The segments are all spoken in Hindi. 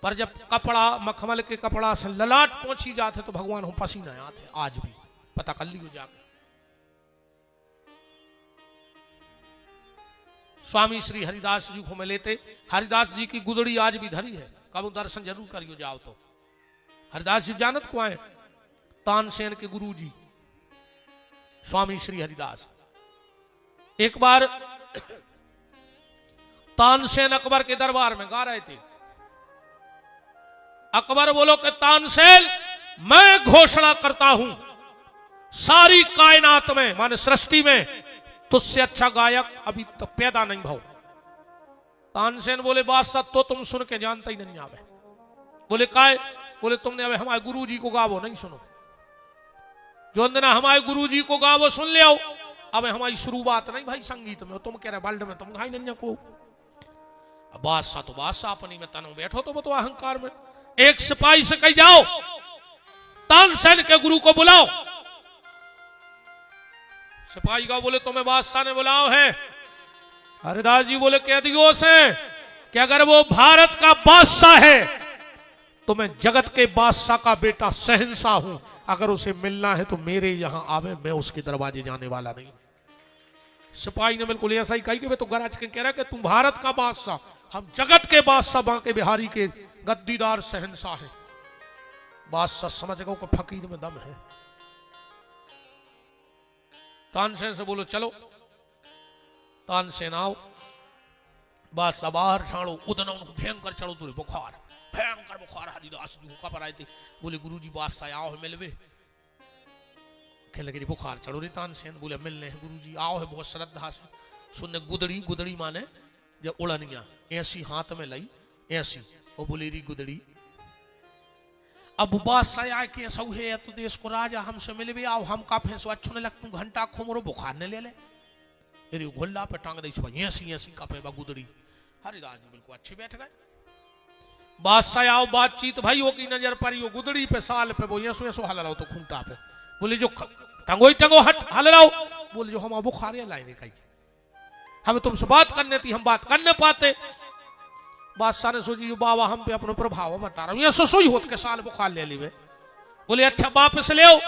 पर जब कपड़ा मखमल के कपड़ा से ललाट पहुंची जाते तो भगवान हम पसीना आते आज भी, पता कर लियो जाके। स्वामी श्री हरिदास जी को मैं लेते, हरिदास जी की गुदड़ी आज भी धरी है, कब दर्शन जरूर करियो जाओ तो। हरिदास जी जानत को आए, तानसेन के गुरु जी स्वामी श्री हरिदास। एक बार तानसेन अकबर के दरबार में गा रहे थे। अकबर बोलो कि तानसेन मैं घोषणा करता हूं सारी कायनात में माने सृष्टि में तुझसे अच्छा गायक अभी तक पैदा नहीं भाव। तानसेन बोले बादशाह तो तुम सुन के जानता ही नहीं आवे। बोले काय? बोले तुमने अबे हमारे गुरु जी को गावो नहीं सुनो, जो दिन हमारे गुरु जी को गावो सुन ले आओ। अब हमारी शुरुआत नहीं भाई संगीत में, तुम कह रहे वर्ल्ड में तुम गाई नहीं को। बादशाह तो बादशाह अपनी में तनु बैठो तो अहंकार में। एक सिपाही से कही जाओ तानसेन के गुरु को बुलाओ। सिपाही का बोले तुम्हें बादशाह ने बुलाओ है। हरिदास जी बोले कह दियो से कि अगर वो भारत का बादशाह है तो मैं जगत के बादशाह का बेटा शहंशाह हूं, अगर उसे मिलना है तो मेरे यहां आवे, मैं उसके दरवाजे जाने वाला नहीं। सिपाही ने बिल्कुल ऐसा ही कही कि मैं तो गरज के कह रहा कि तुम भारत का बादशाह, हम जगत के बादशाह बांके बिहारी के गद्दीदार शहंशाह है। बादशाह समझ गो कि फकीर में दम है। तानसेन से बोलो चलो। तानसेन आओ, बादशाह बाहर छाड़ो, उदन भयंकर चढ़ो तुरे बुखार, भयंकर बुखार। हरिदास जी को पर आए थे, बोले गुरु जी बादशाह आओ है मिलवे। कहने लगे बुखार चढ़ो रे। तानसेन बोले मिलने हैं गुरु जी, आओ है बहुत श्रद्धा से। सुनने गुदड़ी, गुदड़ी माने जब उड़निया ऐसी हाथ में लाई ऐसी, वो बोले री गुदड़ी। अब बादशाह आए कि ऐसा है तो देश को राजा हमसे मिलवे आओ, हम का फैसला अच्छो ने लगतू घंटा खोमरो बुखार ने ले ले। तेरी घोल्ला पे टांग दई सो ऐसी ऐसी का पे गुदड़ी। हरिदास जी बिल्कुल अच्छे बैठ गए। बादशाह आओ, बातचीत भाई हो की नजर पड़ी हो गुदड़ी पे साल पे, वो ऐसो ऐसो हल रहा हो तो खूंटा पे। बोले जो टंगो ही टंगो हट हल रहा हो। बोले जो हम बुखार लाए कही, हमें तुमसे बात करने थी, हम बात करने पाते। बादशाह ने सोची जो बाबा हम पे अपना प्रभाव बता रहा हूं, ये सोई होत के साल बुखार ले ली। बोले अच्छा वापस ले आओ।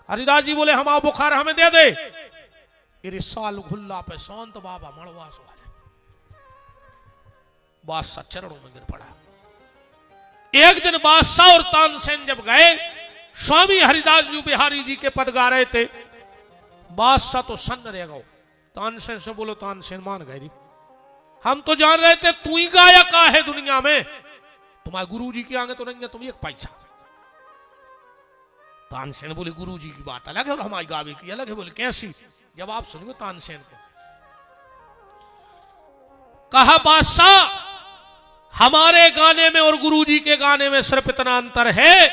हरिदास जी बोले हम आओ बुखार हमें दे दे। ये साल घुल्ला पे शांत बाबा मड़वा सो बादशाह चरणों में गिर पड़ा। एक दिन बादशाह और तानसेन जब गए, स्वामी हरिदास जी बिहारी जी के पद गा रहे थे। बादशाह तो सन्न रह गए। तानसेन से बोलो तानसेन मान गए, हम तो जान रहे थे तू ही गायक है दुनिया में, तुम्हारे गुरु जी के आगे तो नहीं है तुम एक पैसा। तानसेन बोले गुरु जी की बात अलग है और हमारी गावे की अलग है। बोले कैसी? जवाब सुनिए तानसेन को। कहा बादशाह हमारे गाने में और गुरु जी के गाने में सिर्फ इतना अंतर है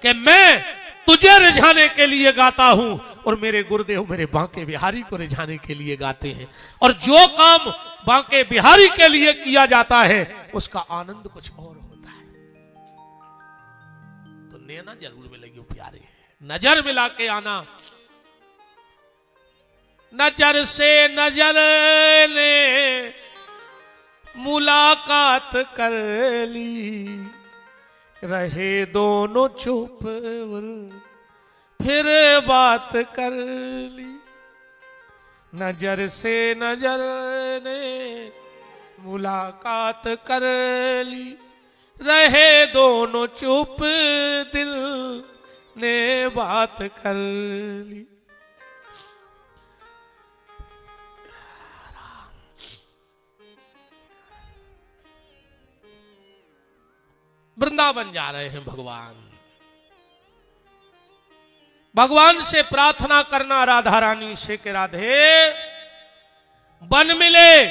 कि मैं तुझे रिझाने के लिए गाता हूं और मेरे गुरुदेव मेरे बांके बिहारी को रिझाने के लिए गाते हैं। और जो काम बांके बिहारी के लिए किया जाता है उसका आनंद कुछ और होता है। तो नैना जरूर मिलेगी प्यारे, नजर मिला के आना। नजर से नजर ने मुलाकात कर ली, रहे दोनों चुप फिर बात कर ली। नजर से नजर ने मुलाकात कर ली, रहे दोनों चुप दिल ने बात कर ली। वृंदावन जा रहे हैं भगवान। भगवान से प्रार्थना करना राधा रानी से कि राधे वन मिले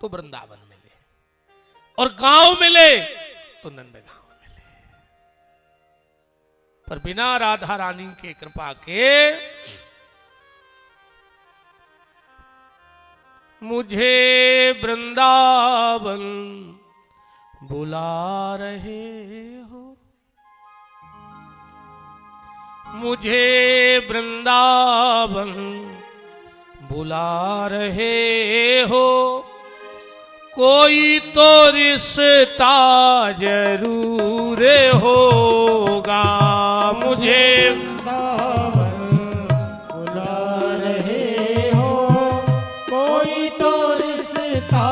तो वृंदावन मिले और गांव मिले तो नंदगांव मिले। पर बिना राधा रानी के कृपा के मुझे वृंदावन बुला रहे हो, मुझे वृंदावन बुला रहे हो, कोई तो रिश्ता जरूर होगा, मुझे बुला रहे हो, कोई तो रिश्ता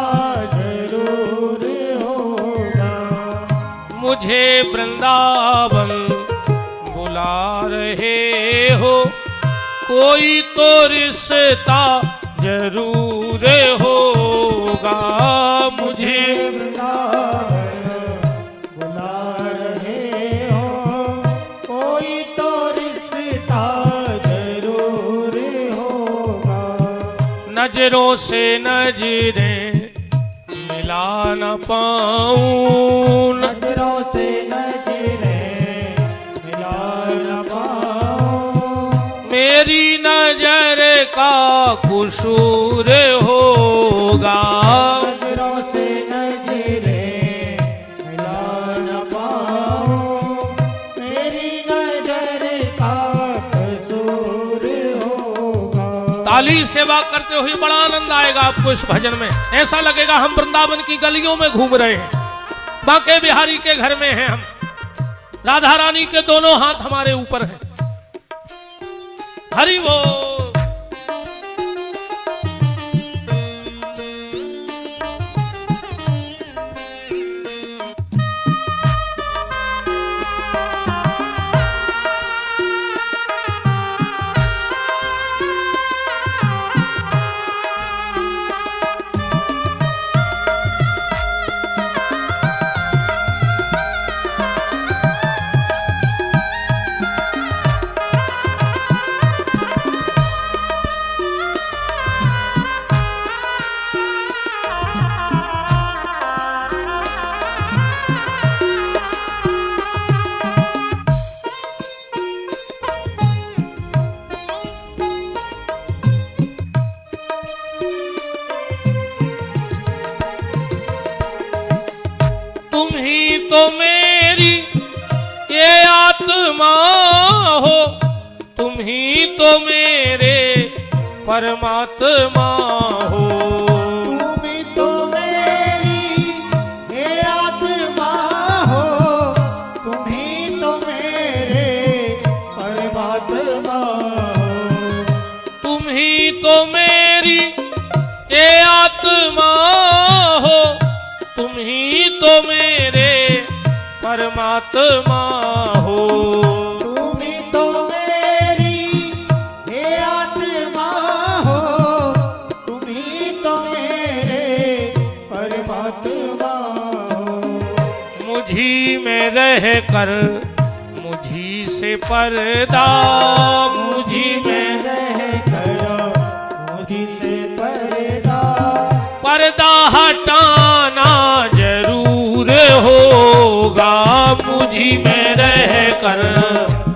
जरूर होगा। मुझे वृंदावन बुला रहे हो, कोई तो रिश्ता जरूर होगा। मुझे वृंदावन बुला रहे हो, कोई तो रिश्ता जरूर होगा। नजरों से नजरें मिला न पाऊं, नजरों से नजरें मिला न पाऊं, मेरी नजर का कसूर होगा। नजरों से नजरें मिला न पाऊं, मेरी नजर का कसूर होगा। ताली सेवा करते हुए बड़ा आनंद आएगा आपको इस भजन में। ऐसा लगेगा हम वृंदावन की गलियों में घूम रहे हैं, बांके बिहारी के घर में हैं हम, राधा रानी के दोनों हाथ हमारे ऊपर हैं। हरि बोल। तो मेरी ये आत्मा हो, तुम ही तो मेरे परमात्मा हो। तुम ही तो मेरी ये आत्मा हो, तुम ही तो मेरे परमात्मा हो। तुम ही तो मेरी ये आत्मा हो, तुम ही तो मेरे परमात्मा हो। तुम ही तो मेरी हे आत्मा हो, तुम ही तो मेरे परमात्मा हो। मुझी में रह कर मुझी से पर्दा, मुझी में रह कर मुझी से पर्दा, पर्दा हटाना जरूर होगा। मुझी में रह कर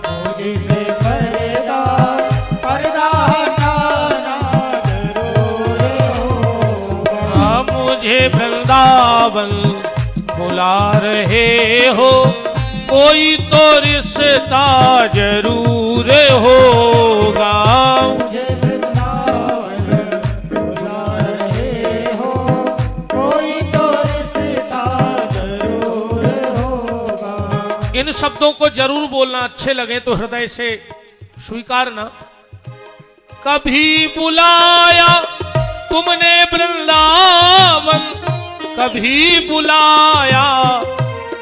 मुझी से पर्दा, पर्दा हटाना जरूर होगा। मुझे वृंदावन बुला रहे हो, कोई तो रिश्ता जरूर होगा। मुझे वृंदावन बुला रहे हो, कोई तो रिश्ता जरूर होगा। इन शब्दों को जरूर बोलना, अच्छे लगे तो हृदय से स्वीकारना। कभी बुलाया तुमने वृंदावन, कभी बुलाया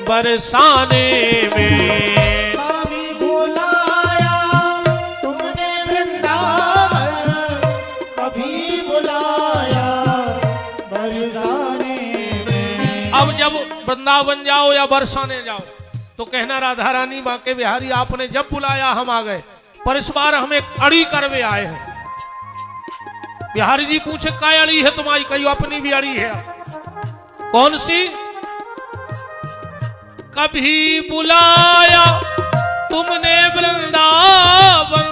बरसाने में। कभी बुलाया तुमने वृंदावन, कभी बुलाया बरसाने में। अब जब वृंदावन जाओ या बरसाने जाओ तो कहना राधा रानी बांके बिहारी आपने जब बुलाया हम आ गए, पर इस बार हम एक अड़ी करवे आए हैं। बिहारी जी पूछे काय अड़ी है तुम्हारी? कही अपनी भी अड़ी है। कौन सी? कभी बुलाया तुमने वृंदावन,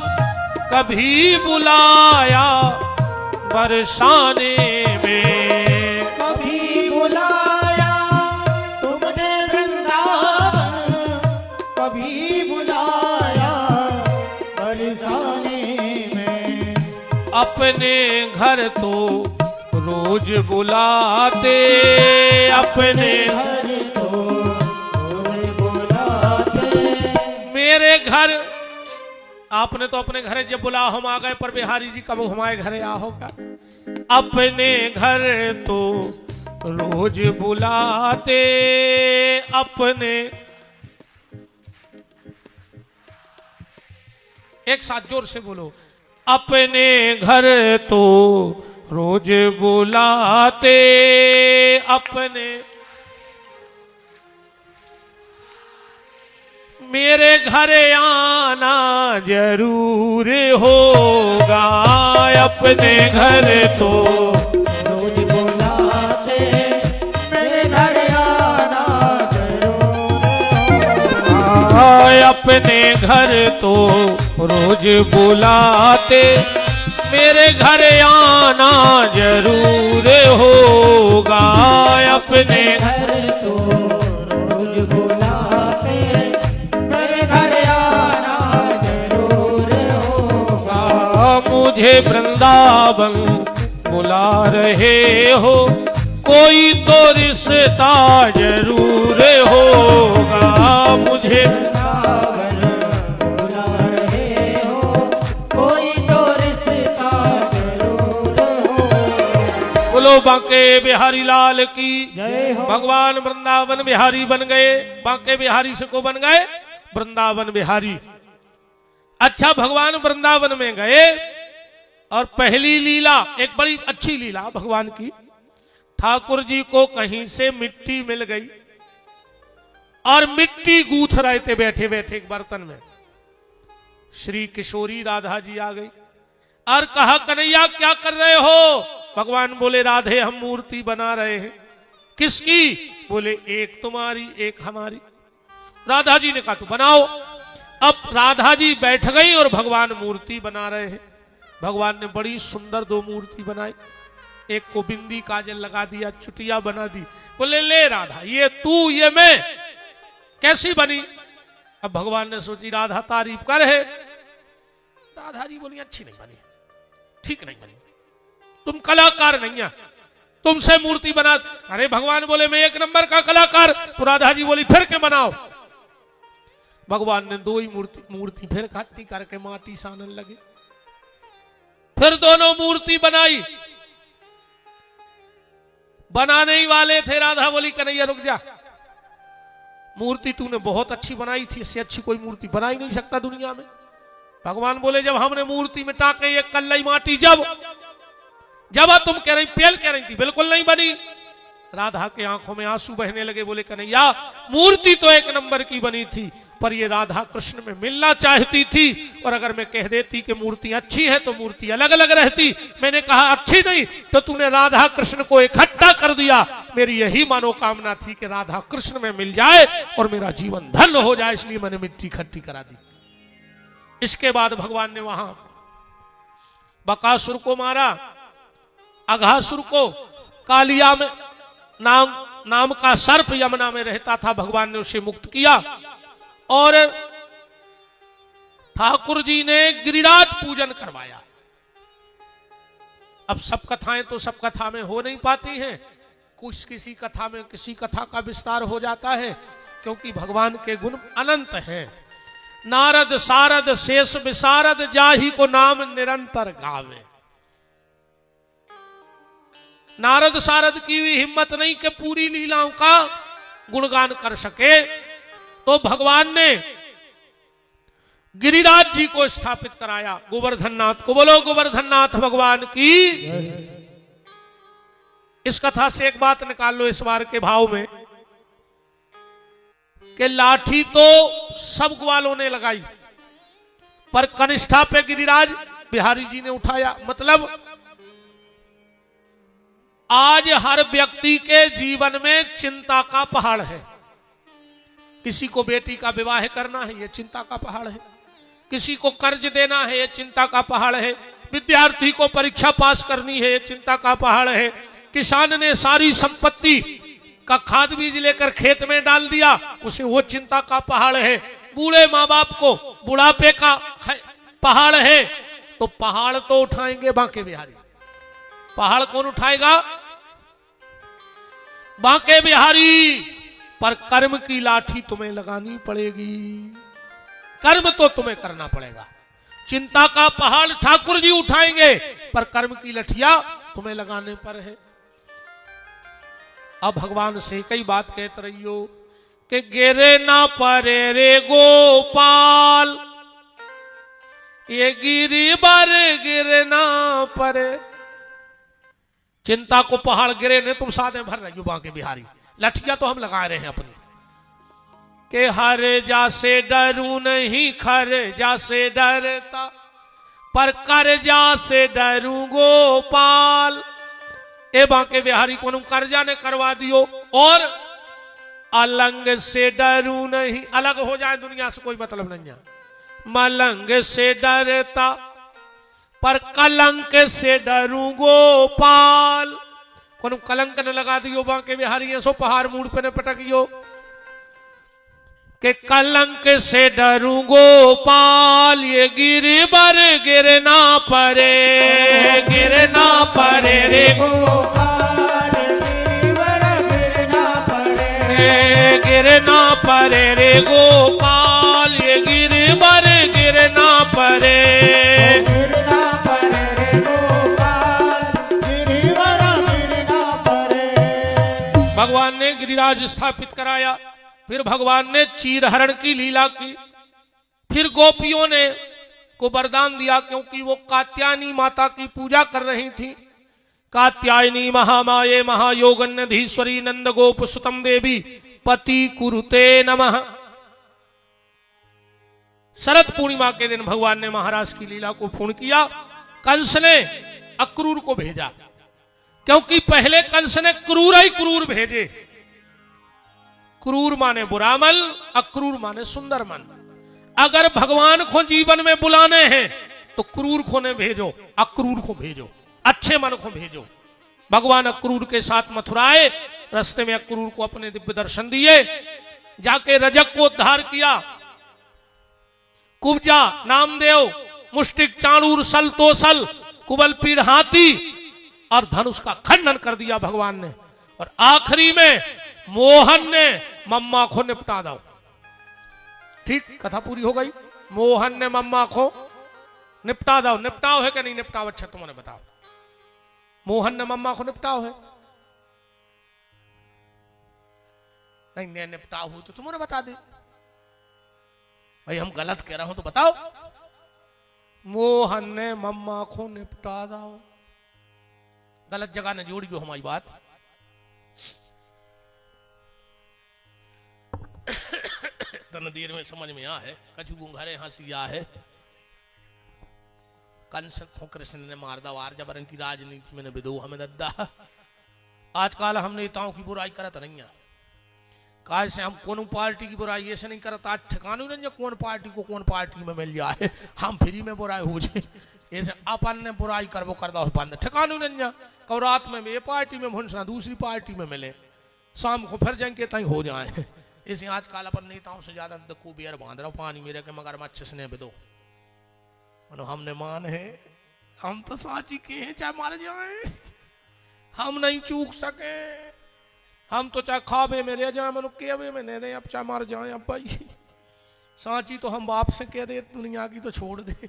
कभी बुलाया बरसाने में। कभी बुलाया तुमने वृंदावन, कभी बुलाया बरसाने में। अपने घर तो रोज बुलाते अपने घर तो रोज बुलाते। मेरे घर। आपने तो अपने घरे जब बुला हम आ गए, पर बिहारी जी कब हमारे घरे आ होगा। अपने घर तो रोज बुलाते अपने। एक साथ जोर से बोलो। अपने घर तो रोज बुलाते अपने। मेरे घर आना जरूर होगा। अपने घर तो रोज बुलाते, मेरे घर आना जरूर होगा। अपने घर तो रोज बुलाते मेरे घर आना जरूर होगा। अपने घर तो रोज बुलाते, मेरे घर आना जरूर होगा। मुझे वृंदावन बुला रहे हो, कोई तो रिश्ता जरूर होगा। मुझे वृंदावन बुला रहे हो, कोई तो रिश्ता जरूर होगा। बोलो बांके बिहारी लाल की जय हो। भगवान वृंदावन बिहारी बन गए। बांके बिहारी से को बन गए वृंदावन बिहारी। अच्छा, भगवान वृंदावन में गए और पहली लीला, एक बड़ी अच्छी लीला भगवान की। ठाकुर जी को कहीं से मिट्टी मिल गई और मिट्टी गूंथ रहे थे बैठे बैठे एक बर्तन में। श्री किशोरी राधा जी आ गई और कहा, कन्हैया क्या कर रहे हो? भगवान बोले, राधे हम मूर्ति बना रहे हैं। किसकी? बोले, एक तुम्हारी एक हमारी। राधा जी ने कहा तो बनाओ। अब राधा जी बैठ गई और भगवान मूर्ति बना रहे हैं। भगवान ने बड़ी सुंदर दो मूर्ति बनाई। एक को बिंदी काजल लगा दिया, चुटिया बना दी। बोले, ले राधा, ये तू ये मैं, कैसी बनी? अब भगवान ने सोची राधा तारीफ कर है। राधा जी बोली, अच्छी नहीं बनी, ठीक नहीं बनी, तुम कलाकार नहीं है, तुमसे मूर्ति बना। अरे भगवान बोले, मैं एक नंबर का कलाकार। तो राधा जी बोली, फिर के बनाओ। भगवान ने दो ही मूर्ति फिर इकट्ठी करके माटी सानन लगे। फिर दोनों मूर्ति बनाई। बनाने ही वाले थे, राधा बोली, कन्हैया रुक जा, मूर्ति तूने बहुत अच्छी बनाई थी, इससे अच्छी कोई मूर्ति बना ही नहीं सकता दुनिया में। भगवान बोले, जब हमने मूर्ति में टाके एक कल्लई माटी जब तुम कह रही पेल कह रही थी, बिल्कुल नहीं बनी। राधा के आंखों में आंसू बहने लगे। बोले, कन्हैया मूर्ति तो एक नंबर की बनी थी, पर ये राधा कृष्ण में मिलना चाहती थी, और अगर मैं कह देती कि मूर्ति अच्छी है तो मूर्ति अलग अलग रहती। मैंने कहा अच्छी नहीं, तो तूने राधा कृष्ण को इकट्ठा कर दिया। मेरी यही मनोकामना थी कि राधा कृष्ण में मिल जाए और मेरा जीवन धन्य हो जाए, इसलिए मैंने मिट्टी इकट्ठी करा दी। इसके बाद भगवान ने वहां बकासुर को मारा, अघासुर को, कालिया में नाम का सर्प यमुना में रहता था, भगवान ने उसे मुक्त किया। और ठाकुर जी ने गिरिराज पूजन करवाया। अब सब कथाएं तो सब कथा में हो नहीं पाती हैं, कुछ किसी कथा में किसी कथा का विस्तार हो जाता है, क्योंकि भगवान के गुण अनंत हैं। नारद सारद शेष विशारद, जाहि को नाम निरंतर गावे। नारद सारद की भी हिम्मत नहीं कि पूरी लीलाओं का गुणगान कर सके, तो भगवान ने गिरिराज जी को स्थापित कराया, गोवर्धन नाथ को। बोलो गोवर्धन नाथ भगवान की। इस कथा से एक बात निकाल लो इस बार के भाव में, कि लाठी तो सब ग्वालों ने लगाई, पर कनिष्ठा पे गिरिराज बिहारी जी ने उठाया। मतलब आज हर व्यक्ति के जीवन में चिंता का पहाड़ है। किसी को बेटी का विवाह करना है, यह चिंता का पहाड़ है। किसी को कर्ज देना है, यह चिंता का पहाड़ है। विद्यार्थी को परीक्षा पास करनी है, यह चिंता का पहाड़ है। किसान ने सारी संपत्ति का खाद बीज लेकर खेत में डाल दिया, उसे वो चिंता का पहाड़ है। बूढ़े माँ बाप को बुढ़ापे का पहाड़ है, तो पहाड़ तो उठाएंगे बांके बिहारी। पहाड़ कौन उठाएगा? बांके बिहारी। पर कर्म की लाठी तुम्हें लगानी पड़ेगी, कर्म तो तुम्हें करना पड़ेगा। चिंता का पहाड़ ठाकुर जी उठाएंगे, पर कर्म की लठिया तुम्हें लगाने पर है। अब भगवान से कई बात कहते रहियो कि गिरे ना परे रे गोपाल, ये गिरी बार गिरे ना परे। चिंता को पहाड़ गिरे ने तुम साधे भर रही हो बांके बिहारी, लठिया तो हम लगा रहे हैं अपनी। के हर जा से डरू नहीं, खर जा से डरता, पर कर जा से डरू गोपाल। ए बांके बिहारी को कर्जा ने करवा दियो, और अलंग से डरू नहीं, अलग हो जाए दुनिया से कोई मतलब नहीं है। मलंग से डरता, पर कलंक से डरू गोपाल। को कलंक न लगा दियो बांके बिहारी, ऐसो पहाड़ मूड पे न पटकियो के कलंक से डरू गोपाल। ये गिरी बर गिरना परे, गिरना परे रे गोपाल, गिरिवर गिरना पड़े, गिरना परे रे गोपाल। ये गिरी बर गिरना परे, गिरना पड़े रे गोपाल, गिरिवर गिरना पड़े। भगवान ने गिरिराज स्थापित कराया। फिर भगवान ने चीरहरण की लीला की। फिर गोपियों ने को वरदान दिया, क्योंकि वो कात्यायनी माता की पूजा कर रही थी। कात्यायनी महामाये महायोगन्यधीश्वरी नंद गोप सुतम देवी पति कुरुते नमः। शरद पूर्णिमा के दिन भगवान ने महाराज की लीला को पूर्ण किया। कंस ने अक्रूर को भेजा, क्योंकि पहले कंस ने क्रूर ही क्रूर भेजे। क्रूर माने बुरा मन, अक्रूर माने सुंदर मन। अगर भगवान को जीवन में बुलाने हैं तो क्रूर को ने भेजो, अक्रूर को भेजो, अच्छे मन को भेजो। भगवान अक्रूर के साथ मथुरा आए, रास्ते में अक्रूर को अपने दिव्य दर्शन दिए, जाके रजक को उद्धार किया। कुब्जा, नामदेव, मुष्टिक, चाणूर, सल तोसल, कुबल पीड़ हाथी और धनुष का खंडन कर दिया भगवान ने। और आखिरी में मोहन ने मम्मा को निपटा दो। ठीक, कथा पूरी हो गई। मोहन ने मम्मा को निपटा दो। निपटाओ है कि नहीं निपटाओ? अच्छा तुम्हारे बताओ, मोहन ने मम्मा को निपटाओ है? नहीं, मैं निपटाओ हो तो तुम्हारे बता दे भाई, हम गलत कह रहा हूं तो बताओ। मोहन ने मम्मा को निपटा दो। गलत जगह ने जोड़ी जो हमारी बात। तन देर में समझ में आ है, कछु गुंघरे हंसिया है। कंस को कृष्ण ने मार दा वार जबरन की राजनीति में विदो हमें दद्दा। आजकल हम नेताओं की बुराई करत नहीं है। काज से हम कौन पार्टी की बुराई ऐसे नहीं करता। आज ठिकाना नहीं कौन पार्टी को कौन पार्टी में मिल जाए, हम फ्री में बुराई हो जाए। ऐसे अपन ने बुराई करबो करदा हो बंद ठिकाना नहीं। कब रात में ये पार्टी में भुनसना दूसरी पार्टी में मिले, शाम को फिर जाएंगे तई हो जाए। इसे आजकल अपन नेताओं से ज्यादा दक्कू बियर बांध रहा पानी मेरे के मगर मच्छर से बिदो। हमने मान है, हम तो साची के हैं चाहे मार जाए, हम नहीं चूक सके। हम तो चाहे खाबे में रह जाए, मनु केवे में नहीं रहे, अब चाहे मार जाए। अब भाई साची तो हम बाप से कह दे, दुनिया की तो छोड़ दे।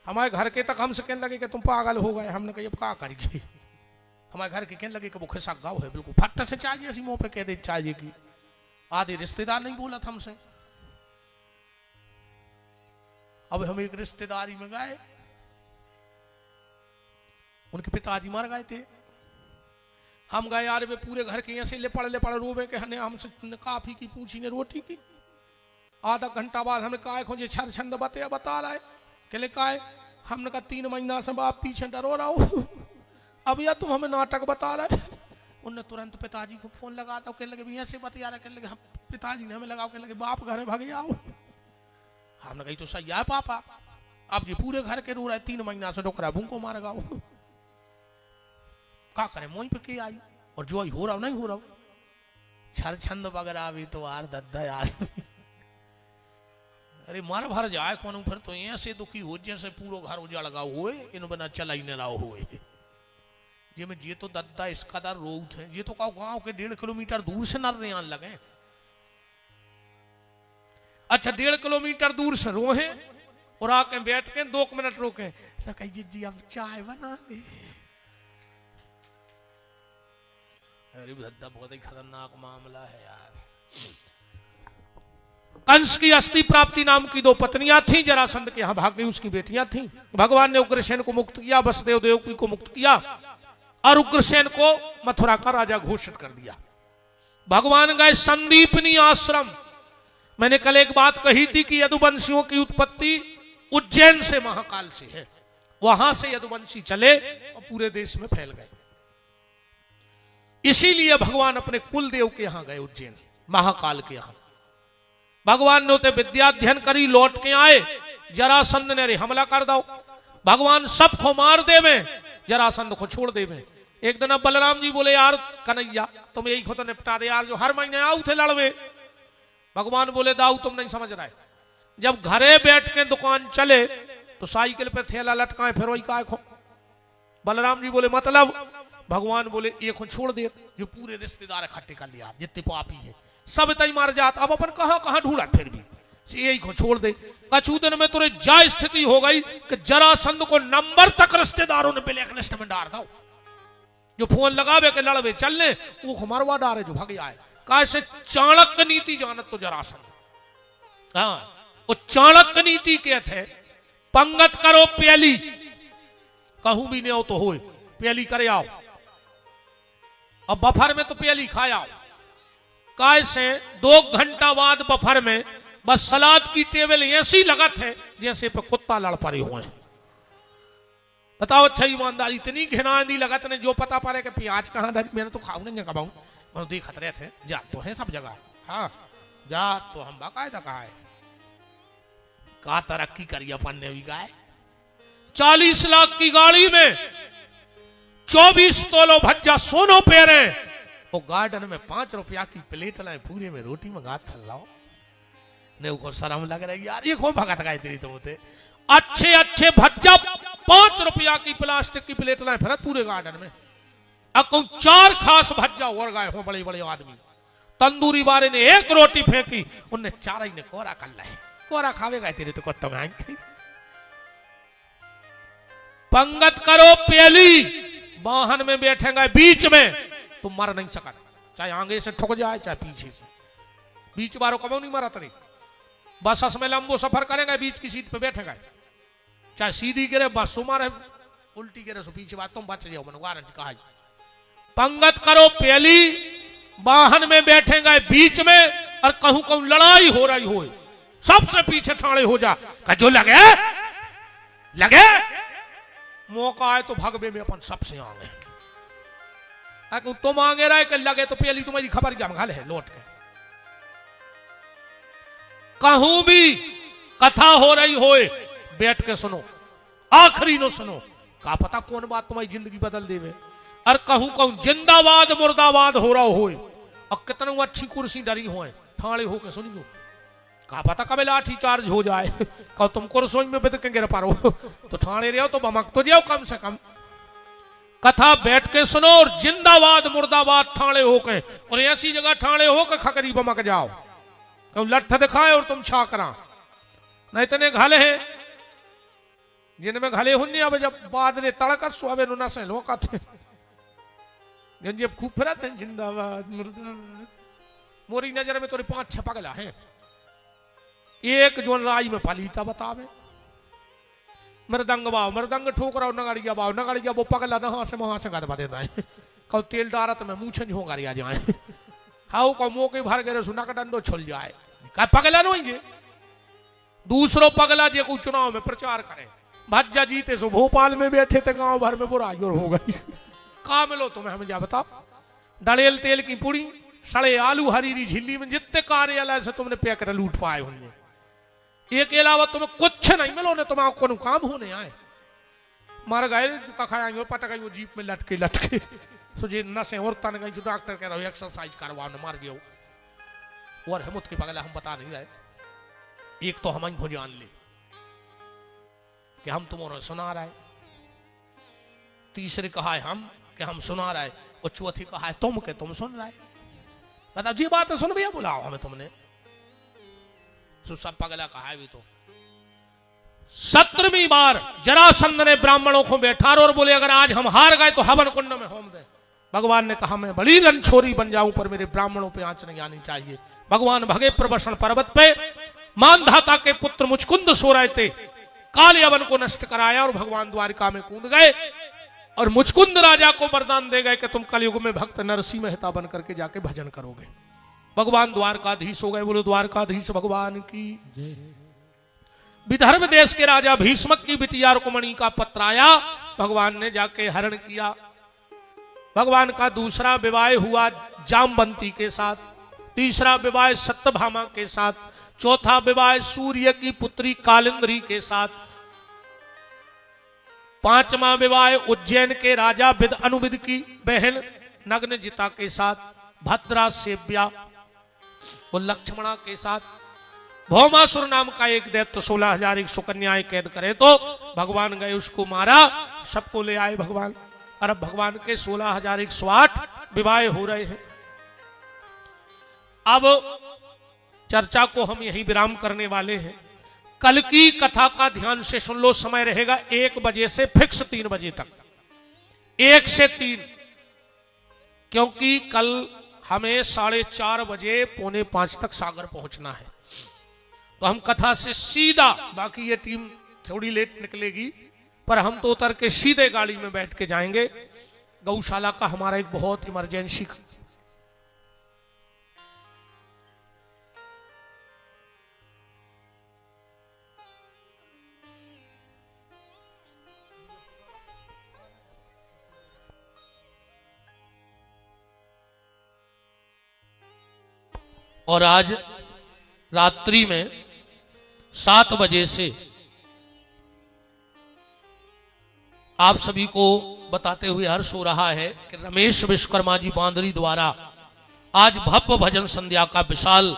हमारे घर के तक हमसे कहने लगे कि तुम पागल हो गए। हमने कही अब क्या करेंगे। हमारे घर के कहने लगे कि वो खिसा गाँव है, बिल्कुल फट से चाहिए ऐसी मुंह पे कह दे चाहिए की। आधे रिश्तेदार नहीं बोला था हमसे। अब हम एक रिश्तेदारी में गए, उनके पिताजी मर गए थे। हम गए यार वे पूरे घर के ऐसे ले पड़ रोवे के हने हमसे काफी की पूछी ने रोटी की। आधा घंटा बाद हमें काय खोजे छर छंद बता रहा है के ले काय। हमने कहा 3 महीना से बाप पीछे डरो रहा हो, अब यार तुम हमें नाटक बता रहे। उनने तुरंत पिताजी को फोन लगा था, कहने लगे भैया से बतिया रहा, कहने लगे हम पिताजी ने हमें लगाओ, कहने लगे बाप घर भागे आओ। हमने कही तो सही है पापा, अब जी पूरे घर के रो रहे 3 महीना से डोकरा भूखो मार गाओ। क्या करे मोई पे के आई और जो हो रहा नहीं हो रहा छर छंद वगैरह भी तो यार दद्दा यार। अरे मर भर जाए कौन फिर तो ऐसे दुखी हो जैसे पूरा घर उजाड़ गाओ हुए इन बना चला ही न रहा हुए। जे में ये तो दद्दा इसका दर रोउत है, ये तो का गांव के 1.5 किलोमीटर दूर से नर आन लगे। अच्छा 1.5 किलोमीटर दूर से रोहे और आके बैठ के 2 मिनट रोके तो कही जी अब चाय बना दे। अरे दद्दा बहुत ही खतरनाक मामला है यार। कंस की अस्थि प्राप्ति नाम की 2 पत्नियां थीं, जरासंध के यहां भाग गई, उसकी बेटियां थीं। भगवान ने उग्रसेन को मुक्त किया, वसुदेव देवकी को मुक्त किया और उग्रसेन को मथुरा का राजा घोषित कर दिया। भगवान गए संदीपनी आश्रम। मैंने कल एक बात कही थी कि यदुवंशियों की उत्पत्ति उज्जैन से महाकाल से है, वहां से यदुवंशी चले और पूरे देश में फैल गए। इसीलिए भगवान अपने कुलदेव के यहां गए, उज्जैन महाकाल के यहां। भगवान ने उते विद्या अध्ययन करी, लौट के आए, जरासंध ने रे हमला कर दो, भगवान सबको मार देवे, जरासंध को छोड़ देवे। एक दिन अब बलराम जी बोले यार कन्हैया तुम यही को तो निपटा दे यार, जो हर महीने आओ थे लड़वे। भगवान बोले दाऊ तुम नहीं समझ रहे, जब घरे बैठ के दुकान चले तो साइकिल पे थैला लटकाए फिर वही काय खो। बलराम जी बोले मतलब? भगवान बोले एक छोड़ दे, जो पूरे रिश्तेदार इकट्ठे कर लिया, जितने पापी है सब तई मार जात, अब अपन कहां कहां ढूंढा, फिर भी यही को छोड़ दे। कछु दिन में तुरे जा स्थिति हो गई कि जरासंध को नंबर तक रिश्तेदारों ने ब्लैक लिस्ट में डाल दो, जो फोन लगावे के लड़वे चलने वो मरवा डारे जो भग जाए। कैसे चाणक्य नीति जानत तो जरासंध, हाँ वो चाणक्य नीति के थे, पंगत करो प्याली, कहूं भी नहीं हो तो होए, प्याली करे आओ, अब बफर में तो प्याली खाया। कैसे 2 घंटा बाद बफर में बस सलाद की टेबल ऐसी लगत है जैसे पे कुत्ता लड़ पड़े हुए हैं। बताओ अच्छा ईमानदारी, इतनी घिनादी लगत ने, जो पता पड़े कि प्याज कहां धरी, मैंने तो खाऊ नहीं कबाऊ, मैंने देख खतरे थे, जा तो है सब जगह, हाँ जा तो हम बाकायदा कहा है, का तरक्की करी अपन ने भी गाय। 40 लाख की गाड़ी में 24 तोलो भज्जा सोनो पेरे, वो गार्डन में 5 रुपया की प्लेट लाए, पूरे में रोटी में गात फैलाओ ने, को शर्म लग रही यार, ये कौन भगत गाय तेरी तो होते। अच्छे अच्छे भज्जा 5 रुपया की प्लास्टिक की प्लेट लाए फिर पूरे गार्डन में, अब 4 खास भज्जा और गए हो बड़े बड़े आदमी। तंदूरी वाले ने 1 रोटी फेंकी, उनने 4 ही ने कोरा कर लाए, कोरा खावेगा तेरे तो कुत्ता में। पंगत करो प्याली, वाहन में बैठेंगे बीच में, तुम मर नहीं सका, चाहे आगे से ठुक जाए चाहे पीछे से, बीच बारों कबो नहीं मरा तरी। बस में लंबो सफर करेंगे, बीच की सीट पे बैठेंगे, चाहे सीधी गिरे बस मारे, उल्टी गिरे सो पीछे बात, तुम बच जाओ, मैंने गारंटी कहा। पंगत करो प्याली, वाहन में बैठेंगे बीच में, और कहूं कहूं लड़ाई हो रही हो, सबसे पीछे ठाणे हो जा, जो लगे लगे, मौका आए तो भगवे में अपन सबसे आगे, तुम आगे रहे कि लगे तो पहली तुम्हारी खबर क्या घाल है लौट के। कहूं भी कथा हो रही होए बैठ के सुनो, आखिरी नो सुनो, का पता कौन बात तुम्हारी जिंदगी बदल देवे। और कहूं कहूं जिंदाबाद मुर्दाबाद हो रहा होए, और कितनी अच्छी कुर्सी डरी होए, ठाणे होके सुनियो, का पता कब लाठी चार्ज हो जाए, कहो तुम कुर्सी में बिद के गिर पारो, तो ठाणे रहो तो बमक तो जाओ कम से कम। कथा बैठ के सुनो और जिंदाबाद मुर्दाबाद ठाणे होके, और ऐसी जगह ठाणे होके खकरी बमक जाओ, तुम लठ दिखाए और तुम छा करा। नहीं इतने घाले हैं जिनमें घाले होने, अब जब बाद ने तड़कर सुबह नुना से लोग आते जब खूब फिरत हैं जिंदाबाद मुर्दाबाद। मोरी नजर में तो 5-6 पगला हैं, एक जो राई में पलीता बतावे, मृदंग बाव मृदंग ठोक रहा, नगाड़िया बाव नगाड़िया, वो पगला नहा से वहां से गदबा देता है, कौ तेल डारत में मुँह झोंगारिया जाए, हाउ को मुंह के भर गए सुना का डंडो छुल जाए, का पगला नहीं। दूसरो पगला जे को चुनाव में प्रचार करे, भज्जा जीते सो भोपाल में बैठे थे, गांव भर में बुराई और हो गई। का मिलो तुम्हें हमें जा बताओ, डड़ेल तेल की पुड़ी, सड़े आलू हरीरी झिल्ली में, जितने कार्यालय से तुमने पैकर लूट पाए होंगे, एक के अलावा तुम्हें कुछ नहीं मिलो ने, तुम्हें को काम होने आए, मर गए खाएंगे पटक गई वो जीप में लटके लटके, सो जे नसें और तन गई, डॉक्टर कह रहा एक्सरसाइज करवा न मार गयो। और हिम्मत के पगला हम बता नहीं रहे, एक तो हम हो जान ले कि हम तुम्हारा सुना रहे, तीसरे कहा है हम कि हम सुना रहे, वो चौथी कहा है तुम के तुम सुन रहे, बता जी बात है, सुन भैया बुलाओ हमें तुमने, सब पगला कहा है भी तो। 17वीं बार जरासंध ने ब्राह्मणों को बैठा और बोले अगर आज हम हार गए तो हवन कुंड में होम दे। भगवान ने कहा मैं बड़ी रणछोरी बन जाऊं पर मेरे ब्राह्मणों पे आंच नहीं आनी चाहिए। भगवान भगे प्रवसन पर्वत पे, मानधाता के पुत्र मुचकुंद सो रहे थे, काले अवन को नष्ट कराया और भगवान द्वारिका में कूद गए और मुचकुंद राजा को वरदान दे गए कि तुम कलयुग में भक्त नरसिंह मेहता बन करके जाके भजन करोगे। भगवान द्वारकाधीश हो गए। बोलो द्वारकाधीश भगवान की। विदर्भ देश के राजा भीष्मक की बिटिया रुक्मणी का पत्र आया, भगवान ने जाके हरण किया। भगवान का दूसरा विवाह हुआ जामवंती के साथ, तीसरा विवाह सत्यभामा के साथ, चौथा विवाह सूर्य की पुत्री कालिंद्री के साथ, पांचवा विवाह उज्जैन के राजा विद अनुविद की बहन नग्नजिता के साथ, भद्रा सेव्या और लक्ष्मणा के साथ। भौमासुर नाम का एक दैत्य 16,000 सुकन्याएं कैद करे तो भगवान गए उसको मारा, सबको ले आए भगवान। और अब भगवान के 16,108 विवाह हो रहे हैं। अब चर्चा को हम यहीं विराम करने वाले हैं। कल की कथा का ध्यान से सुन लो। समय रहेगा 1 बजे से फिक्स 3 बजे तक, 1 से 3, क्योंकि कल हमें 4:30 बजे 4:45 तक सागर पहुंचना है। तो हम कथा से सीधा, बाकी ये टीम थोड़ी लेट निकलेगी पर हम तो उतर के सीधे गाड़ी में बैठ के जाएंगे। गौशाला का हमारा एक बहुत इमरजेंसी और आज रात्रि में 7 बजे से आप सभी को बताते हुए हर्ष हो रहा है कि रमेश विश्वकर्मा जी बांदरी द्वारा आज भव्य भजन संध्या का विशाल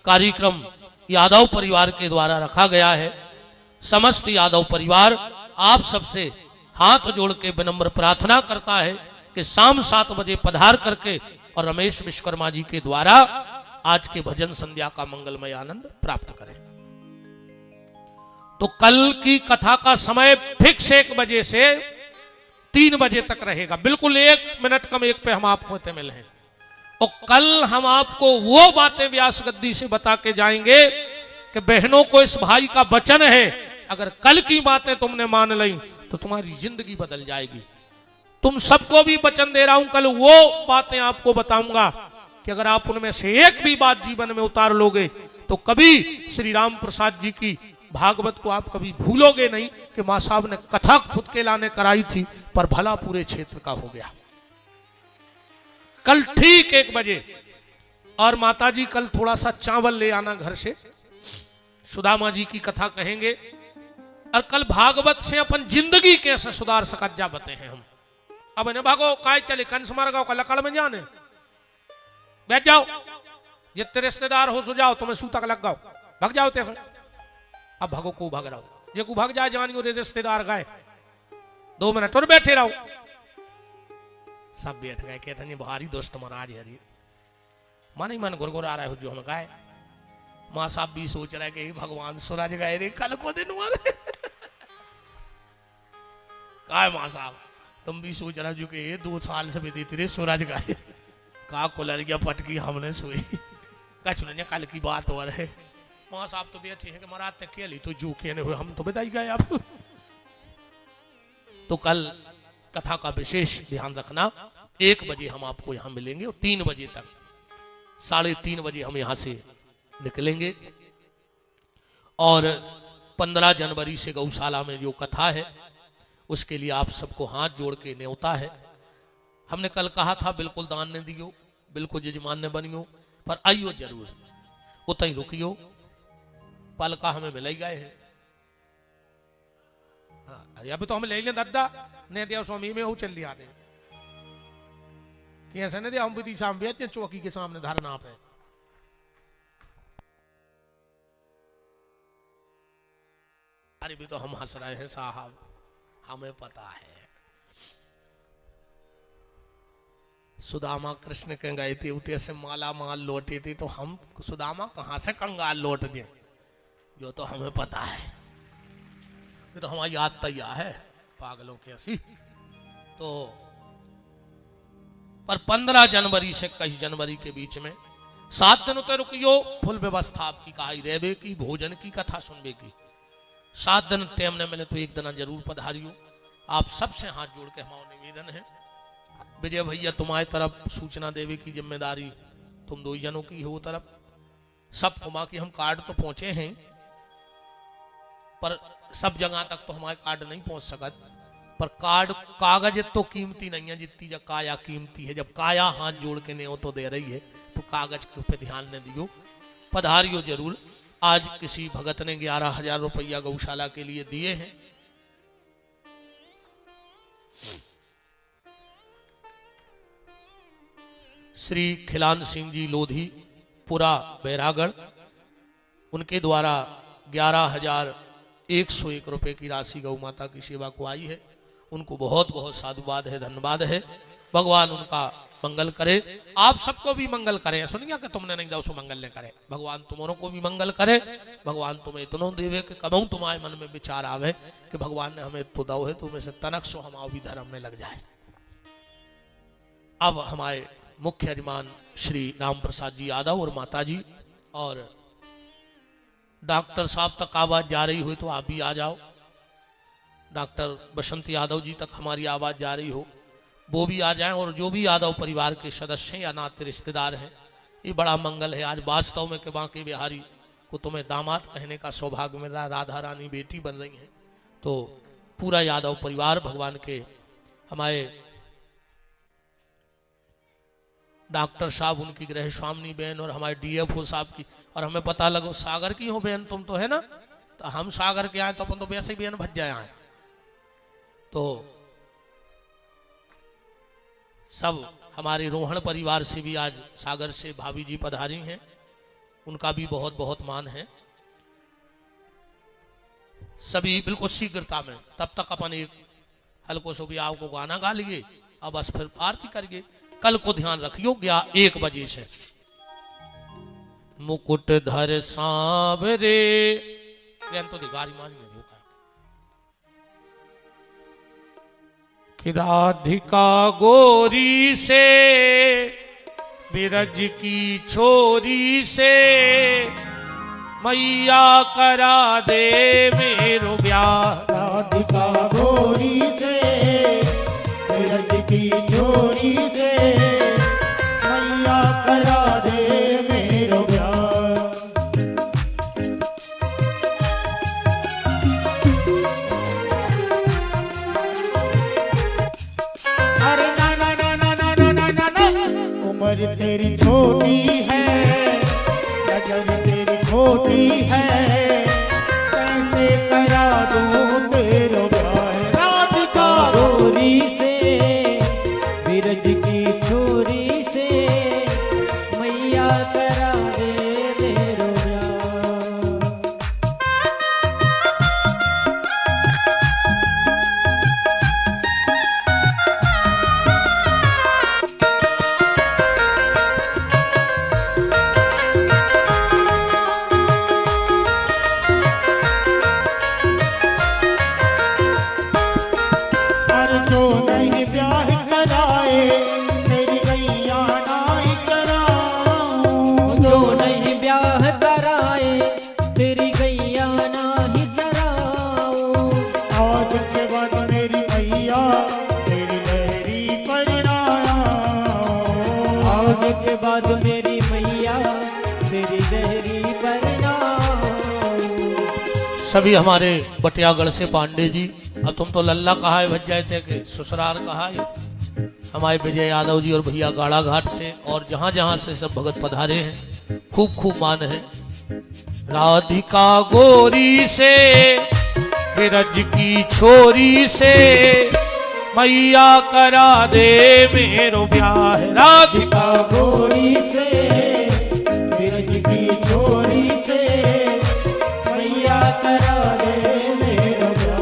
कार्यक्रम यादव परिवार के द्वारा रखा गया है। समस्त यादव परिवार आप सबसे हाथ जोड़ के विनम्र प्रार्थना करता है कि शाम 7 बजे पधार करके और रमेश विश्वकर्मा जी के द्वारा आज के भजन संध्या का मंगलमय आनंद प्राप्त करें। तो कल की कथा का समय फिक्स 1 बजे से 3 बजे तक रहेगा। बिल्कुल 1 मिनट कम 1 पे हम आपको मिले हैं। और कल हम आपको वो बातें व्यास गद्दी से बता के जाएंगे कि बहनों को इस भाई का वचन है, अगर कल की बातें तुमने मान ली तो तुम्हारी जिंदगी बदल जाएगी। तुम सबको भी वचन दे रहा हूं, कल वो बातें आपको बताऊंगा कि अगर आप उनमें से एक भी बात जीवन में उतार लोगे तो कभी श्री राम प्रसाद जी की भागवत को आप कभी भूलोगे नहीं कि मां साहब ने कथा खुद के लाने कराई थी पर भला पूरे क्षेत्र का हो गया। कल ठीक 1 बजे। और माता जी कल थोड़ा सा चावल ले आना घर से, सुदामा जी की कथा कहेंगे। और कल भागवत से अपन जिंदगी कैसे सुधार सकत जा बते हैं हम। अब इन्हें भागो काय चले कंस मार गाओ का लकड़ में जाने बैठ जाओ, जितने रिश्तेदार हो सो जाओ, तुम्हें सूतक लग गाओ, भाग जाओ तेरे। अब भगो को भाग रहो, जे को भाग जाए जानियो रे रिश्तेदार गए 2 मिनट और बैठे रहो। सब बैठ गए, कहते नहीं भारी दोस्त महाराज हरी मन ही मन गुरगुर आ रहा है जो हम गाए। मां साहब भी सोच रहे कि भगवान सूरज गए रे कल को दिन मारे काय मां साहब तुम भी सोच रहे हो कि 2 साल से भी देती रे सूरज गए का कुलर गया पटकी हमने सोई कछ नहीं, कल की बात हो रहे। मां साहब तो बैठे हैं कि महाराज तक खेली तो जो कहने हुए हम तो बताई गए आप। तो कल कथा का विशेष ध्यान रखना। 1 बजे हम आपको यहां मिलेंगे और 3 बजे तक, 3:30 बजे हम यहां से निकलेंगे। और 15 जनवरी से गौशाला में जो कथा है उसके लिए आप सबको हाथ जोड़ के न्योता है। हमने कल कहा था बिल्कुल दान ने दियो, बिल्कुल यजमान ने बनियो, पर आइयो जरूर, उतना ही रुकियो। पल का हमें मिल ही गए हैं। हाँ, अरे अभी तो हम ले लें दादा ने दिया स्वामी में हो चल लिया दे ऐसा नहीं दिया। हम भी शाम बेचते चौकी के सामने धरना पे। अरे भी तो हम हंस रहे हैं साहब, हमें पता है सुदामा कृष्ण के गए थे उते से माला माल लौटे थे, तो हम सुदामा कहाँ से कंगाल लौट गए, जो तो हमें पता है, ये तो हमारी याद तैयार है पागलों की ऐसी। तो पर 15 जनवरी से 21 जनवरी के बीच में 7 दिन उते रुकियो, फुल व्यवस्था आपकी कहाई रहबे की, भोजन की, कथा सुनबे की। 7 दिन टाइम न मिले तो एक दिन जरूर पधारियो। आप सबसे हाथ जोड़ के हमारा निवेदन है, विजय भैया तुम्हारी तरफ सूचना देवे की जिम्मेदारी तुम 2 जनों की हो तरफ, सब घुमा के हम कार्ड तो पहुंचे हैं, पर सब जगह तक तो हमारे कार्ड नहीं पहुंच सकत। पर कार्ड कागज तो कीमती नहीं है जितनी जब काया कीमती है। जब काया हाथ जोड़ के नहीं तो दे रही है, तो कागज के ऊपर ध्यान न दियो, पधारियो जरूर। आज किसी भगत ने 11,000 रुपया गौशाला के लिए दिए हैं। श्री खिलान सिंह जी लोधी पुरा बैरागढ़, उनके द्वारा 11,101 रुपए की राशि गौ माता की सेवा को आई है। उनको बहुत बहुत साधुवाद है, धन्यवाद है। भगवान उनका मंगल करे, आप सबको भी मंगल करे। सुनिए कि तुमने नहीं दो सो मंगल ने करे, भगवान तुम्हारों को भी मंगल करे। भगवान तुम्हें इतना देवे कि कबहू तुम्हारे मन में विचार आवे कि भगवान ने हमें तो दो है, तुम्हें से तनक सो हमारा भी धर्म में लग जाए। अब हमारे मुख्य यजमान श्री राम प्रसाद जी यादव और माता जी और डॉक्टर साहब तक आवाज जा रही हो तो आप भी आ जाओ। डॉक्टर बसंत यादव जी तक हमारी आवाज जा रही हो, वो भी आ जाएं। और जो भी यादव परिवार के सदस्य हैं या नाते रिश्तेदार हैं, ये बड़ा मंगल है। आज वास्तव में कि बांके बिहारी को तुम्हें दामाद कहने का सौभाग्य मिल रहा है, राधा रानी बेटी बन रही हैं। तो पूरा यादव परिवार भगवान के, हमारे डॉक्टर साहब, उनकी गृह स्वामिनी बहन और हमारे डीएफओ साहब की, और हमें पता लगो सागर की हो बहन तुम तो है ना, तो हम सागर के आए तो अपन तो वैसे बहन भज जाए आए। तो सब हमारे रोहन परिवार से भी आज सागर से भाभी जी पधारी हैं, उनका भी बहुत बहुत मान है। सभी बिल्कुल शीघ्रता में, तब तक अपन एक हल्को सो भी आपको गाना गा लिए, अब बस फिर आरती करिए। कल को ध्यान रखियो 1 बजे से। मुकुट धर सांवरे तो दिगारी मान में कि राधिका गोरी से बिरज की छोरी से मैया करा दे मेरो ब्याह। राधिका गोरी से बिरज की छोरी से मैया करा दे मेरो ब्याह। अरे ना ना ना ना ना ना ना ना ना, उम्र तेरी छोटी है, नजर तेरी छोटी है, कैसे करा दूं तेरो ब्याह। राधिका गोरी से बिरज की छोरी से मैया करा दे मेरो ब्याह। और जो नहीं ब्याह कराए तेरी गैया नाई कराऊं। जो नहीं ब्याह कराए तेरी गैया नाही चराऊं। आज के बाद मेरी मैया तेरी लहरी परिणाम। आज के बाद मेरी मैया तेरी लहरी परिणाम। सभी हमारे बटियागढ़ से पांडे जी, अब तुम तो लल्ला कहा है भज जाए थे कि ससुराल कहा है। हमारे विजय यादव जी और भैया गाड़ा घाट से और जहां जहां से सब भगत पधारे हैं, खूब खूब मान है। राधिका गोरी से बिरज की छोरी से मैया करा दे मेरो ब्याह। राधिका गोरी से बिरज की छोरी से मैया करा दे मेरो ब्याह।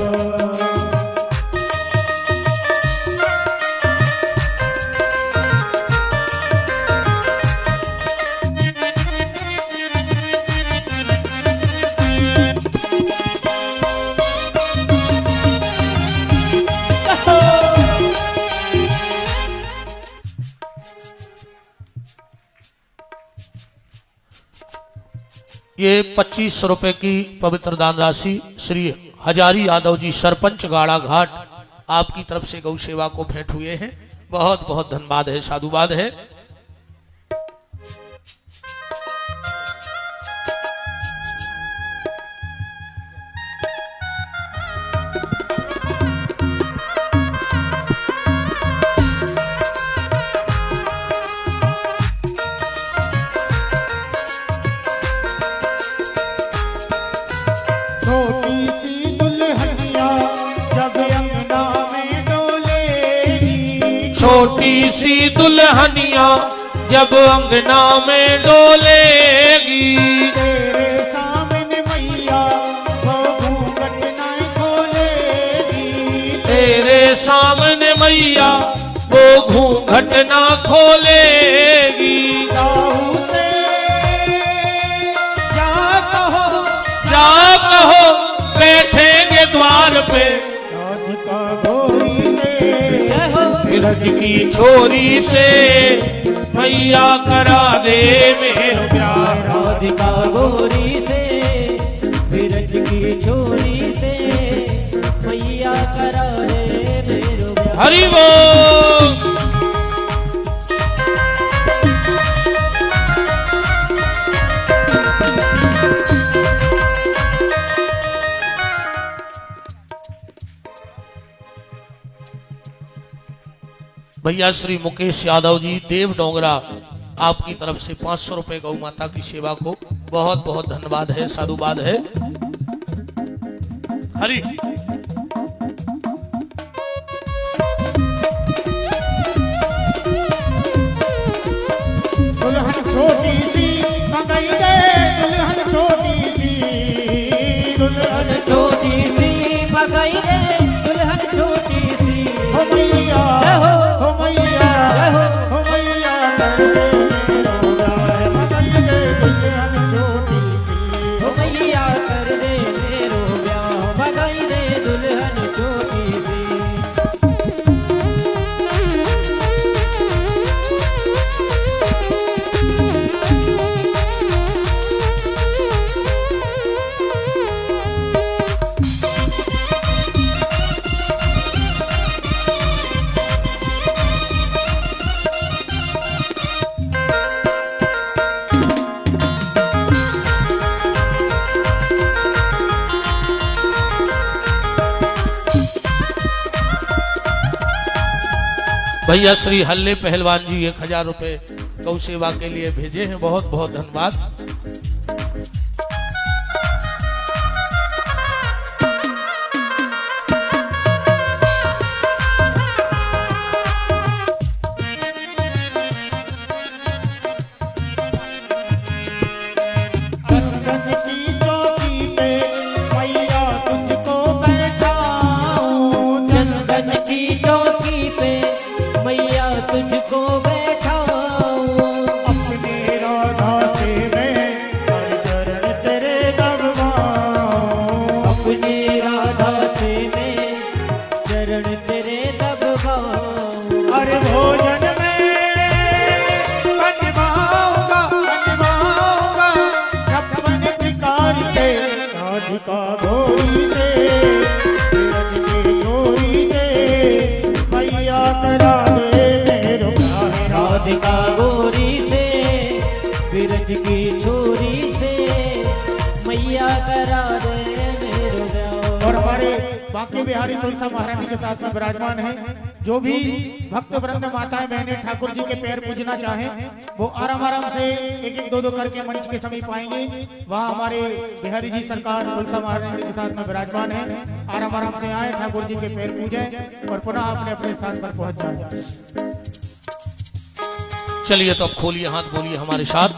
ये 2500 रुपए की पवित्र दान राशि श्री हजारी यादव जी सरपंच गाड़ा घाट आपकी तरफ से गौ सेवा को भेंट हुए हैं। बहुत बहुत धन्यवाद है, साधुवाद है। छोटी सी दुल्हनिया जब अंगना में डोलेगी, तेरे सामने मैया वो घूंघट ना खोलेगी, तेरे सामने मैया वो घूंघट ना खोलेगी। साहू से जा कहो बैठेंगे द्वार पे, राधिका गोरी से ब्रज की छोरी से मैया करा दे मेरे प्यार। राधिका गोरी से ब्रज की छोरी से मैया करा दे मेरो प्यार। हरि बोल। भैया श्री मुकेश यादव जी देव डोंगरा आपकी तरफ से 500 रुपए गौ माता की सेवा को बहुत बहुत धन्यवाद है, साधुवाद है। हरि दुल्हन छोटी सी मंगाई दे, दुल्हन छोटी सी, दुल्हन छोटी सी पकाई दे, दुल्हन छोटी सी हो मैया, हो मैया, हो मैया कर दे मेरो प्यार, मंगाई दे दुल्हन छोटी सी, हो मैया कर दे मेरो ब्याह, भगाई दे दुल्हन छोटी सी। भैया श्री हल्ले पहलवान जी 1000 रुपए गौ सेवा के लिए भेजे हैं, बहुत बहुत धन्यवाद। चंदन की चौकी पे मैया तुझको बैठाऊं, चंदन की चौकी पे मैया तुझको बैठाऊं, अपने राधा से मैं हर चरण तेरे दबवाऊं, अपने राधा से मैं चरण तेरे दबवाऊं। हर भोजन में बनवाऊंगा, बनवाऊंगा छप्पन प्रकार के, राधिका गोरी से ब्रज की गोरी से मैया करा दे मेरो प्यार, राधिका गोरी से ब्रज की छोरी से मैया करा दे मेरो ब्याह। और हमारे बांके बिहारी तुलसा महारानी के साथ में विराजमान हैं। जो भी भक्त वृंद माताएं बहनें ठाकुर जी के पैर पूजना चाहें वो आराम आराम से एक एक दो दो करके मंच के समीप आएंगे। वहाँ हमारे बिहारी जी सरकार तुलसा महारानी के साथ में विराजमान है। आराम आराम से आए, ठाकुर जी के पैर पूजें और पुनः अपने अपने स्थान पर पहुंच जाए। चलिए तो अब खोलिए हाथ, बोलिए हमारे साथ।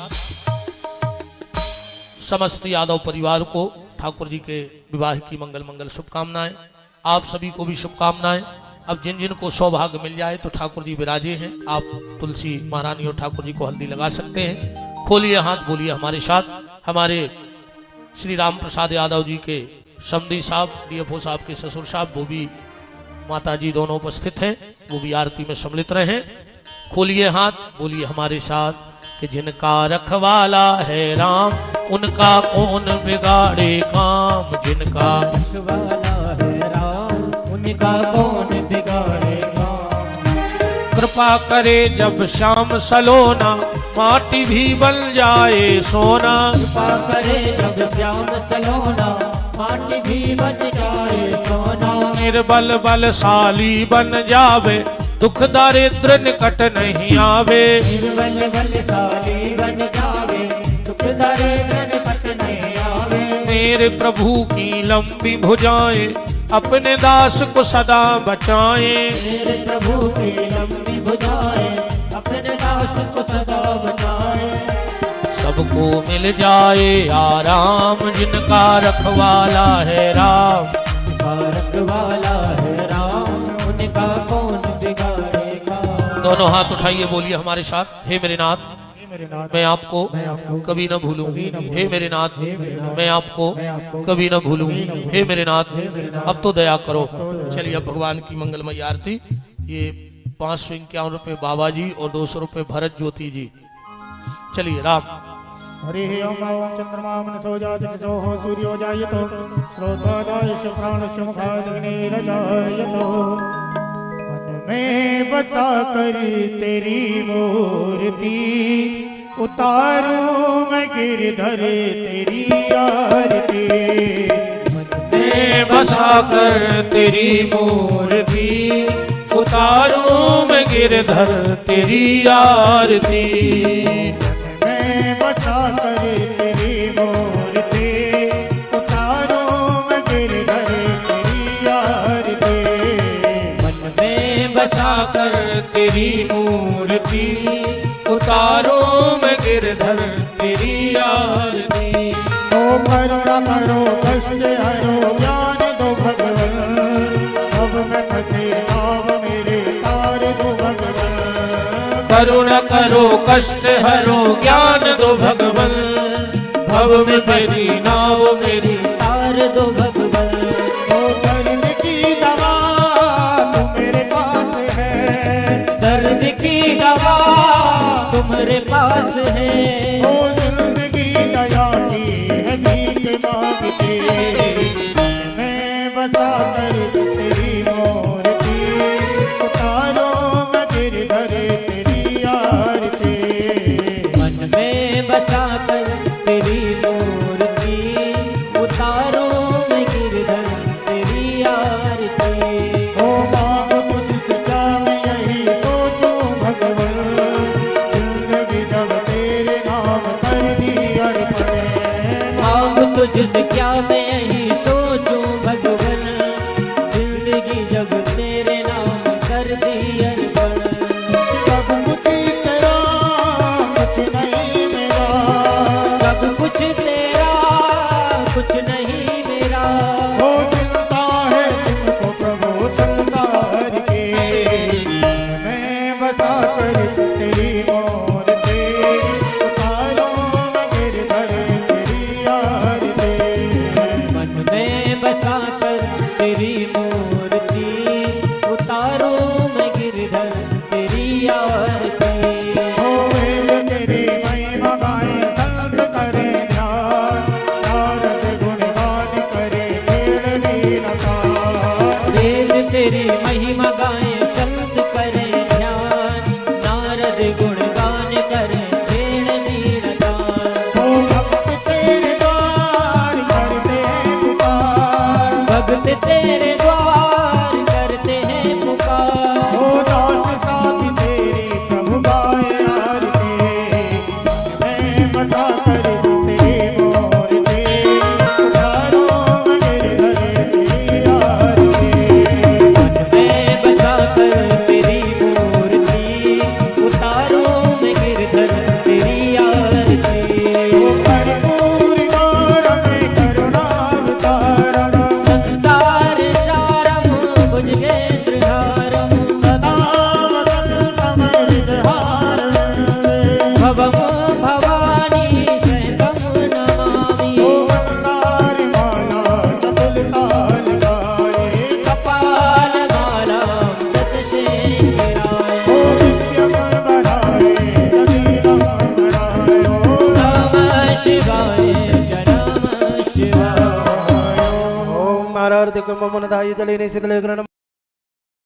समस्त यादव परिवार को ठाकुर जी के विवाह की मंगल मंगल शुभकामनाएं। आप सभी को भी शुभकामनाएं। अब जिन जिन को सौभाग्य मिल जाए तो ठाकुर जी विराजे हैं, आप तुलसी महारानी और ठाकुर जी को हल्दी लगा सकते हैं। खोलिए हाथ, बोलिए हमारे साथ। हमारे श्री राम प्रसाद यादव जी के समधी साहब, डीएफओ साहब के ससुर साहब, वो भी माता जी दोनों उपस्थित हैं, वो भी आरती में सम्मिलित रहे। खोलिए हाथ, बोलिए हमारे साथ कि जिनका रखवाला है राम उनका कौन बिगाड़े काम। जिनका रखवाला है राम उनका कौन बिगाड़ेगा। कृपा करे जब श्याम सलोना माटी भी बन जाए सोना। कृपा करे जब श्याम सलोना माटी भी बन जाए सोना। निर्बल बलशाली बन जावे दुख दारिद्र निकट नहीं आवे। निर्बल बलशाली बन जावे दुख दारिद्र निकट नहीं आवे। मेरे प्रभु की लंबी भुजाएं अपने दास को सदा बचाएं। मेरे प्रभु की लंबी भुजाएं अपने दास को सदा बचाए। सबको मिल जाए आराम जिनका रखवाला है राम। उनका रखवाला है राम उनका कौन बिगाड़ेगा। दोनों हाथ उठाइए बोलिए हमारे साथ, हे मेरे नाथ मेरे नाथ मैं आपको मैं आपको कभी न भूलूं। कभी न भूलूं। हे मेरे नाथ हे मेरे नाथ मैं आपको मैं आपको कभी न भूलूं। कभी न भूलूं। हे मेरे नाथ हे मेरे नाथ अब तो दया करो। दया चलिए अब भगवान की मंगलमय आरती। ये 551 बाबा जी और 200 रुपये भरत ज्योति जी। चलिए राम। हरि ओम चंद्रमा मनसो जातो सूर्यो जायतो श्रोतादायश प्राणश मुखादग्निरजायतो। मन में बसा कर तेरी मूर्ति उतारूं मैं गिरधर तेरी आरती। मैं बसा कर तेरी मूर्ति उतारूं मैं गिरधर तेरी आरती। मैं बसा कर तेरी मूर्ति उतारूं मैं गिरधर तेरी आरती। मन में बसा कर तेरी मूर्ति उतारो मैं गिरधर तेरी आरती। ओ करुणा करो कष्ट हरो ज्ञान दो भगवन। अब मैं फंसे नाव मेरे तार दो भगवन। करुणा करो कष्ट हरो ज्ञान दो भगवन। भव में तेरी नाव मेरी तार दो भगवन। ओ दर्द की दवा तू मेरे पास है। दर्द की दवा तुम्हारे पास है। ओ जिंदगी दया की है भीख मांगती। मैं बता कर तेरी मूर्ति उतारो मैं गिरधर तेरी आरती। मन में बसा कर तेरी मूर्ति उतारो मैं गिरधर तेरी आरती। ओ मांग तुझसे क्या मैं यही सोचूं भगवन। जिंदगी जब तेरे नाम कर दी अर्पण। मांग तुझसे क्या मैं यही सोचूं भगवन। जिंदगी जब तेरे नाम कर दी अर्पण। सब कुछ तेरा कुछ नहीं मेरा। सब कुछ तेरा कुछ नहीं मेरा। हो चिंता है तुमको प्रभु संसार के। मैं बता कर तेरी मूर्ति उतारो मैं गिरधर तेरी आरती। मन में बसा कर तेरी मूर्ति उतारो मैं गिरधर तेरी आरती। हो वेद तेरी महिमा गाए संत करे ध्यान। नारद गुणगान करे छेड़ लीलता। वेद तेरी महिमा गाए संत करे ध्यान। नारद गुणगान करे छेड़ लीलगान। हो भक्त तेरे द्वार करते हैं पुकार। भक्त तेरे द्वार करते हैं पुकार। हो दास साथी तेरी प्रभु गाए आरती। मैं बता कर तेरी मूर्ति उतारो मैं गिरधर तेरी आरती। मन में बसा कर तेरी मूर्ति उतारो मैं गिरधर तेरी आरती। ओ कर्पूर गौरव करुणावतारण। संसार मंगलार्थ कुंभ मनदाय जले शीतले